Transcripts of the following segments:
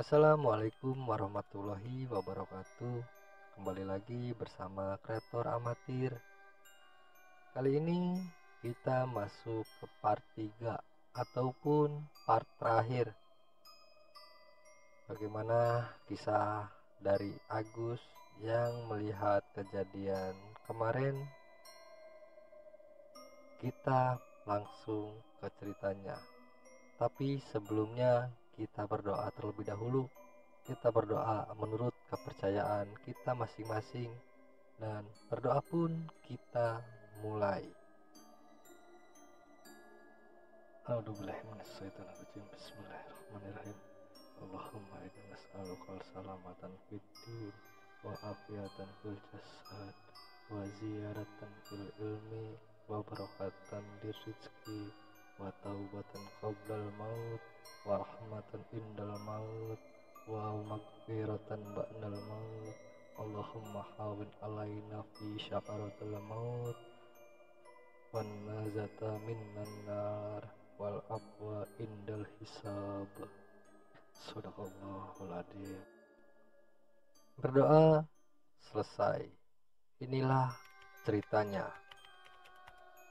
Assalamualaikum warahmatullahi wabarakatuh. Kembali lagi bersama kreator amatir. Kali ini kita masuk ke part 3 ataupun part terakhir. Bagaimana kisah dari Agus yang melihat kejadian kemarin? Kita langsung ke ceritanya. Tapi sebelumnya kita berdoa terlebih dahulu. Kita berdoa menurut kepercayaan kita masing-masing, dan berdoa pun kita mulai. Bismillahirrahmanirrahim. Allahumma inna nas'aluka salamatan fid din wa afiatan fil jasad wa ziyaratan fil ilmi wa barakatan di rizki wa taubatan qablal maut wa rahmatan indal maut wa maghfiratan ba'dal maut. Allahumma hawin alaina fi syakaratul maut wan nazata minnan nar wal afwa indal hisab. Sadaqallahul adzim. Berdoa selesai. Inilah ceritanya.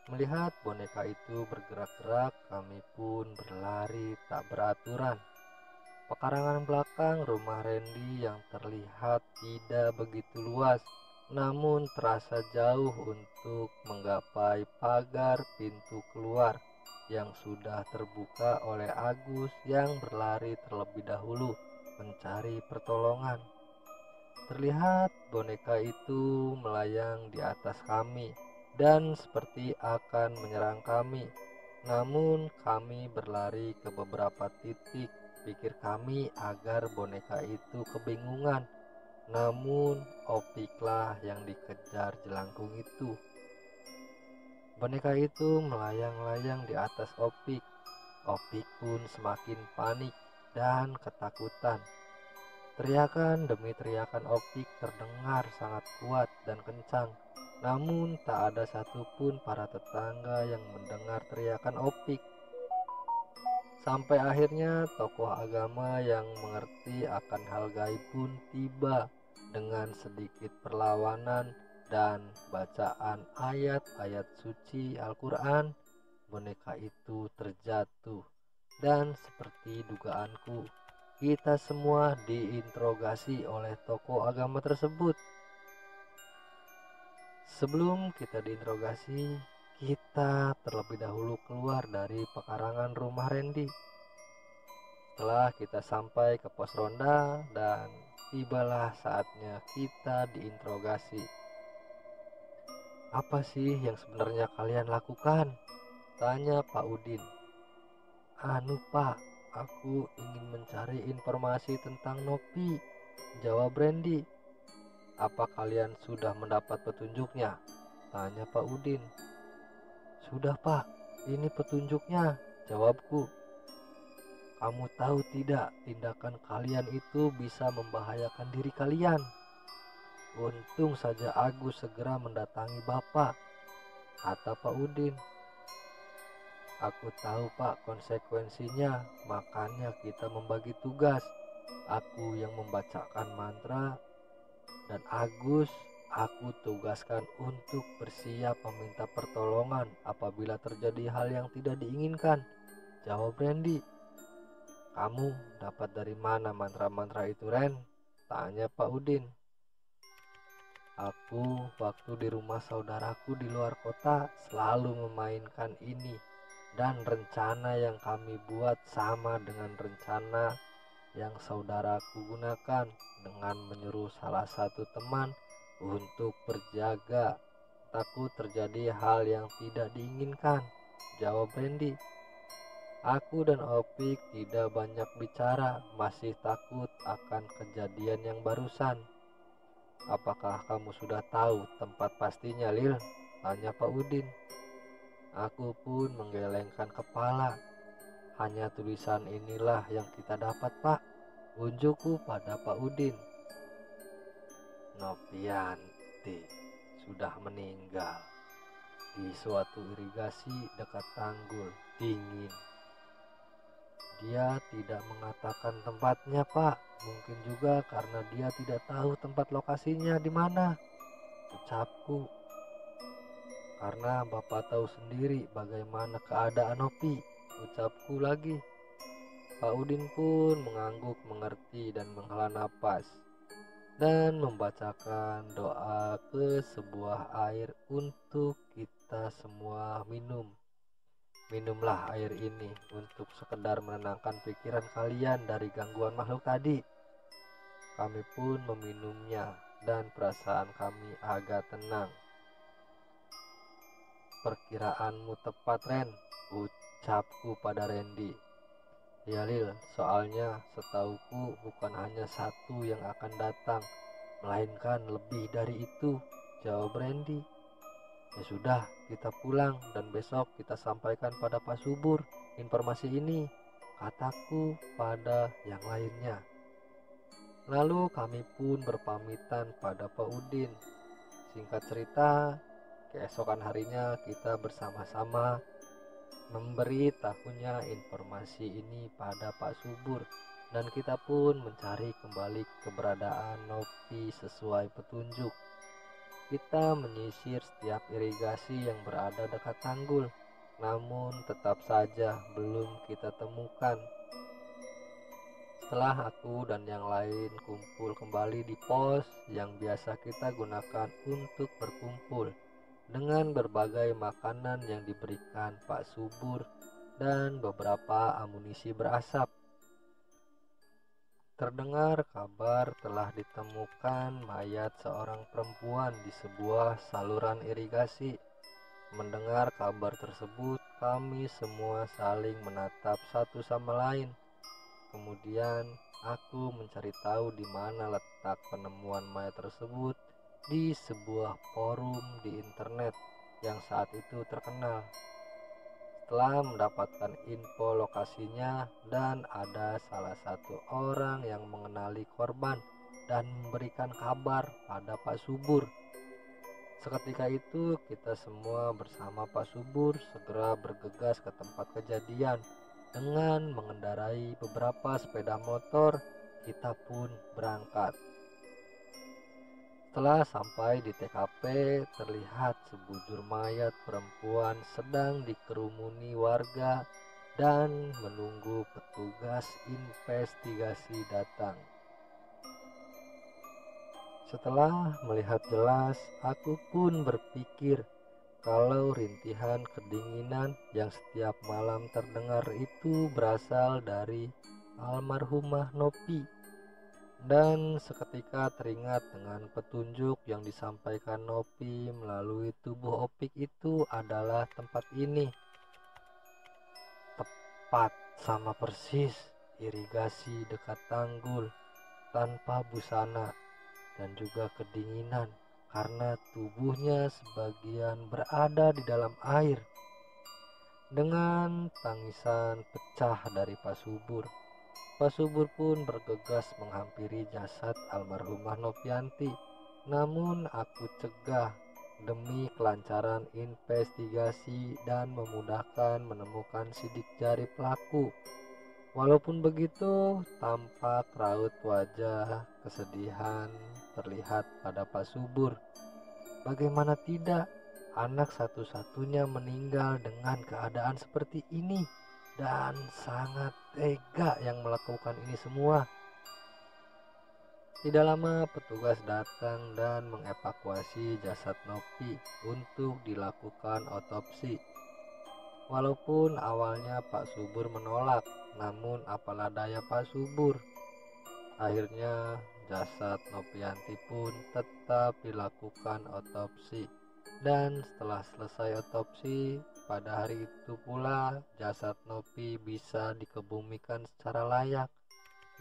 Melihat boneka itu bergerak-gerak, kami pun berlari tak beraturan. Pekarangan belakang rumah Randy yang terlihat tidak begitu luas, namun terasa jauh untuk menggapai pagar pintu keluar yang sudah terbuka oleh Agus yang berlari terlebih dahulu mencari pertolongan. Terlihat boneka itu melayang di atas kami dan seperti akan menyerang kami. Namun kami berlari ke beberapa titik, pikir kami agar boneka itu kebingungan. Namun Opiklah yang dikejar jelangkung itu. Boneka itu melayang-layang di atas Opik. Opik pun semakin panik dan ketakutan. Teriakan demi teriakan Opik terdengar sangat kuat dan kencang. Namun tak ada satupun para tetangga yang mendengar teriakan Opik. Sampai akhirnya tokoh agama yang mengerti akan hal gaib pun tiba dengan sedikit perlawanan dan bacaan ayat-ayat suci Al-Quran. Boneka itu terjatuh dan seperti dugaanku, kita semua diinterogasi oleh tokoh agama tersebut. Sebelum kita diinterogasi, kita terlebih dahulu keluar dari pekarangan rumah Randy. Setelah kita sampai ke pos ronda dan tibalah saatnya kita diinterogasi. Apa sih yang sebenarnya kalian lakukan? Tanya Pak Udin. Anu Pak, aku ingin mencari informasi tentang Nopi, jawab Randy. Apa kalian sudah mendapat petunjuknya? Tanya Pak Udin. Sudah Pak, ini petunjuknya, jawabku. Kamu tahu tidak, tindakan kalian itu bisa membahayakan diri kalian. Untung saja Agus segera mendatangi Bapak, kata Pak Udin. Aku tahu Pak konsekuensinya, makanya kita membagi tugas. Aku yang membacakan mantra dan Agus aku tugaskan untuk bersiap meminta pertolongan apabila terjadi hal yang tidak diinginkan, jawab Randy. Kamu dapat dari mana mantra-mantra itu, Ren? Tanya Pak Udin. Aku waktu di rumah saudaraku di luar kota selalu memainkan ini, dan rencana yang kami buat sama dengan rencana yang saudaraku gunakan dengan menyuruh salah satu teman untuk berjaga, takut terjadi hal yang tidak diinginkan, jawab Randy. Aku dan Opik tidak banyak bicara, masih takut akan kejadian yang barusan. Apakah kamu sudah tahu tempat pastinya, Lil? Tanya Pak Udin. Aku pun menggelengkan kepala. Hanya tulisan inilah yang kita dapat, Pak. Unjukku pada Pak Udin. Nopianti sudah meninggal di suatu irigasi dekat tanggul dingin. Dia tidak mengatakan tempatnya, Pak. Mungkin juga karena dia tidak tahu tempat lokasinya di mana, ucapku. Karena Bapak tahu sendiri bagaimana keadaan Nopi, ucapku lagi. Pak Udin pun mengangguk mengerti dan menghela napas dan membacakan doa ke sebuah air untuk kita semua minum. Minumlah air ini untuk sekedar menenangkan pikiran kalian dari gangguan makhluk tadi. Kami pun meminumnya dan perasaan kami agak tenang. Perkiraanmu tepat, Ren, ucapku pada Randy. Ya Lil, soalnya setauku bukan hanya satu yang akan datang, melainkan lebih dari itu, jawab Randy. Ya sudah, kita pulang dan besok kita sampaikan pada Pak Subur informasi ini, kataku pada yang lainnya. Lalu kami pun berpamitan pada Pak Udin. Singkat cerita, keesokan harinya kita bersama-sama memberi tahunya informasi ini pada Pak Subur dan kita pun mencari kembali keberadaan Nopi sesuai petunjuk. Kita menyisir setiap irigasi yang berada dekat tanggul, namun tetap saja belum kita temukan. Setelah aku dan yang lain kumpul kembali di pos yang biasa kita gunakan untuk berkumpul, dengan berbagai makanan yang diberikan Pak Subur dan beberapa amunisi berasap. Terdengar kabar telah ditemukan mayat seorang perempuan di sebuah saluran irigasi. Mendengar kabar tersebut, kami semua saling menatap satu sama lain. Kemudian aku mencari tahu di mana letak penemuan mayat tersebut di sebuah forum di internet yang saat itu terkenal. Setelah mendapatkan info lokasinya dan ada salah satu orang yang mengenali korban dan memberikan kabar pada Pak Subur. Seketika itu kita semua bersama Pak Subur segera bergegas ke tempat kejadian. Dengan mengendarai beberapa sepeda motor, kita pun berangkat. Setelah sampai di TKP, terlihat sebujur mayat perempuan sedang dikerumuni warga dan menunggu petugas investigasi datang. Setelah melihat jelas, aku pun berpikir kalau rintihan kedinginan yang setiap malam terdengar itu berasal dari almarhumah Nopi. Dan seketika teringat dengan petunjuk yang disampaikan Nopi melalui tubuh Opik itu adalah tempat ini. Tepat sama persis irigasi dekat tanggul tanpa busana dan juga kedinginan karena tubuhnya sebagian berada di dalam air. Dengan tangisan pecah dari Pak Subur, Pak Subur pun bergegas menghampiri jasad almarhumah Novianti. Namun aku cegah demi kelancaran investigasi dan memudahkan menemukan sidik jari pelaku. Walaupun begitu, tampak raut wajah kesedihan terlihat pada Pak Subur. Bagaimana tidak, anak satu-satunya meninggal dengan keadaan seperti ini dan sangat tega yang melakukan ini semua. Tidak lama petugas datang dan mengevakuasi jasad Nopi untuk dilakukan otopsi. Walaupun awalnya Pak Subur menolak, namun apalah daya Pak Subur. Akhirnya jasad Nopianti pun tetap dilakukan otopsi. Dan setelah selesai otopsi, pada hari itu pula jasad Nopi bisa dikebumikan secara layak.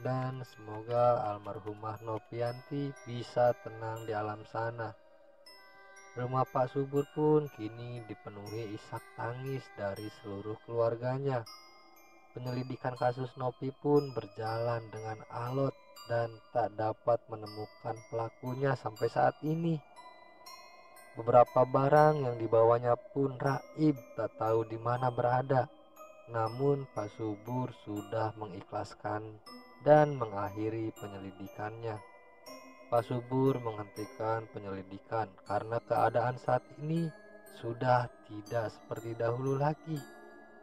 Dan semoga almarhumah Nopianti bisa tenang di alam sana. Rumah Pak Subur pun kini dipenuhi isak tangis dari seluruh keluarganya. Penyelidikan kasus Nopi pun berjalan dengan alot dan tak dapat menemukan pelakunya sampai saat ini. Beberapa barang yang dibawanya pun raib, tak tahu di mana berada. Namun Pak Subur sudah mengikhlaskan dan mengakhiri penyelidikannya. Pak Subur menghentikan penyelidikan karena keadaan saat ini sudah tidak seperti dahulu lagi.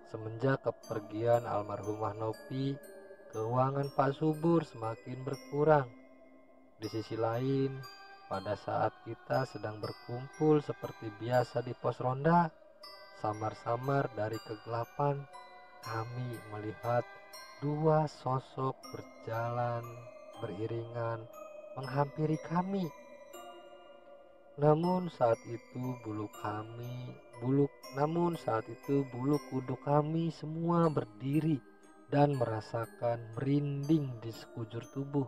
Semenjak kepergian almarhumah Nopi, keuangan Pak Subur semakin berkurang. Di sisi lain, pada saat kita sedang berkumpul seperti biasa di pos ronda, samar-samar dari kegelapan kami melihat dua sosok berjalan beriringan menghampiri kami. Namun saat itu bulu kuduk kami semua berdiri dan merasakan merinding di sekujur tubuh.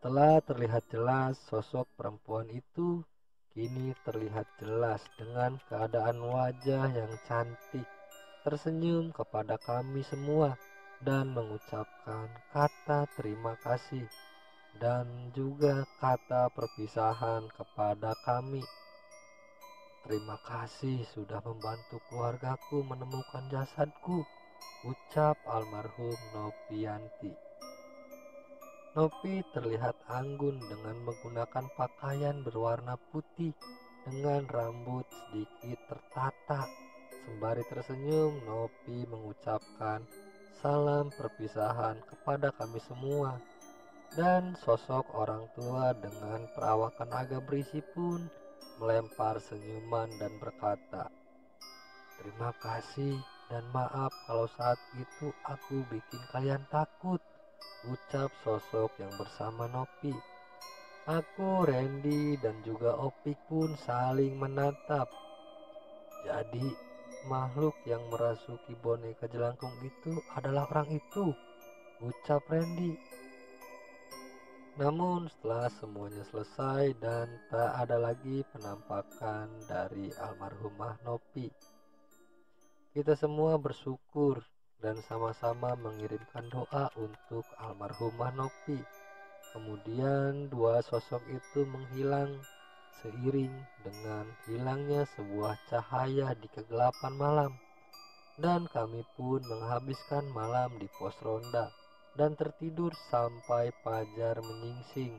Setelah terlihat jelas sosok perempuan itu kini terlihat jelas dengan keadaan wajah yang cantik, tersenyum kepada kami semua dan mengucapkan kata terima kasih dan juga kata perpisahan kepada kami. Terima kasih sudah membantu keluargaku menemukan jasadku, ucap almarhum Nopianti. Nopi terlihat anggun dengan menggunakan pakaian berwarna putih dengan rambut sedikit tertata. Sembari tersenyum, Nopi mengucapkan salam perpisahan kepada kami semua. Dan sosok orang tua dengan perawakan agak berisi pun melempar senyuman dan berkata, "Terima kasih dan maaf kalau saat itu aku bikin kalian takut," ucap sosok yang bersama Nopi. Aku, Randy, dan juga Opik pun saling menatap. Jadi, makhluk yang merasuki boneka jelangkung itu adalah orang itu, ucap Randy. Namun setelah semuanya selesai dan tak ada lagi penampakan dari almarhumah Nopi, kita semua bersyukur dan sama-sama mengirimkan doa untuk almarhumah Nopi. Kemudian dua sosok itu menghilang seiring dengan hilangnya sebuah cahaya di kegelapan malam. Dan kami pun menghabiskan malam di pos ronda dan tertidur sampai fajar menyingsing.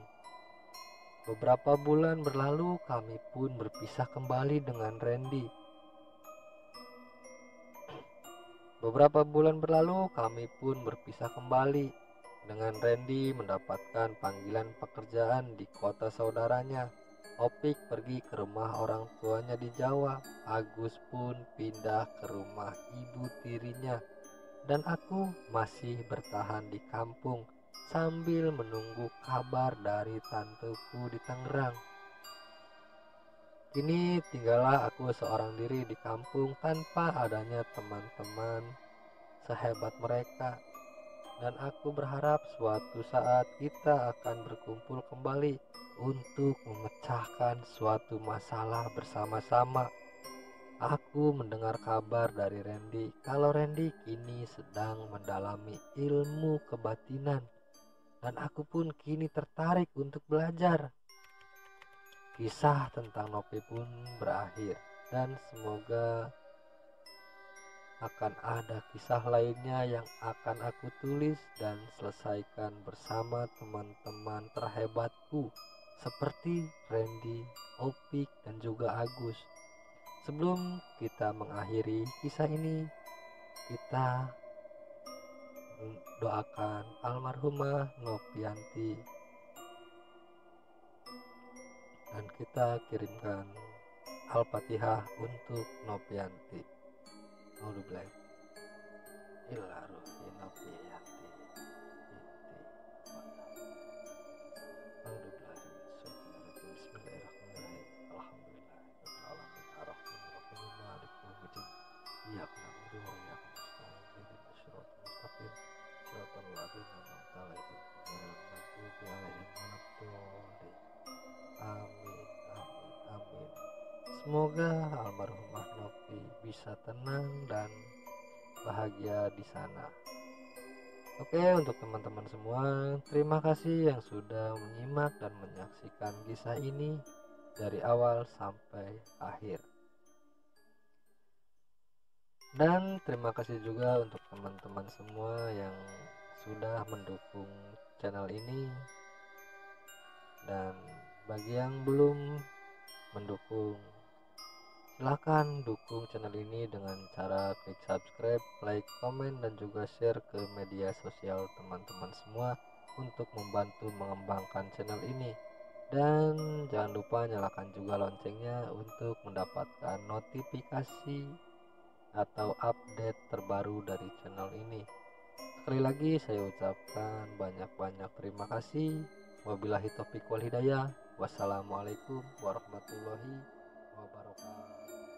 Beberapa bulan berlalu kami pun berpisah kembali dengan Randy. Dengan Randy mendapatkan panggilan pekerjaan di kota saudaranya. Opik pergi ke rumah orang tuanya di Jawa. Agus pun pindah ke rumah ibu tirinya. Dan aku masih bertahan di kampung sambil menunggu kabar dari tanteku di Tangerang. Kini tinggallah aku seorang diri di kampung tanpa adanya teman-teman sehebat mereka. Dan aku berharap suatu saat kita akan berkumpul kembali untuk memecahkan suatu masalah bersama-sama. Aku mendengar kabar dari Randy kalau Randy kini sedang mendalami ilmu kebatinan, dan aku pun kini tertarik untuk belajar. Kisah tentang Nopi pun berakhir, dan semoga akan ada kisah lainnya yang akan aku tulis dan selesaikan bersama teman-teman terhebatku seperti Randy, Opik, dan juga Agus. Sebelum kita mengakhiri kisah ini, kita doakan almarhumah Nopianti dan kita kirimkan Al-Fatihah untuk Nopianti. Bismillahirrahmanirrahim. Semoga almarhumah Nopi bisa tenang dan bahagia di sana. Oke, untuk teman-teman semua, terima kasih yang sudah menyimak dan menyaksikan kisah ini dari awal sampai akhir. Dan terima kasih juga untuk teman-teman semua yang sudah mendukung channel ini, dan bagi yang belum mendukung, silahkan dukung channel ini dengan cara klik subscribe, like, komen, dan juga share ke media sosial teman-teman semua untuk membantu mengembangkan channel ini. Dan jangan lupa nyalakan juga loncengnya untuk mendapatkan notifikasi atau update terbaru dari channel ini. Sekali lagi saya ucapkan banyak-banyak terima kasih. Wabillahi taufiq wal hidayah. Wassalamualaikum warahmatullahi wabarakatuh.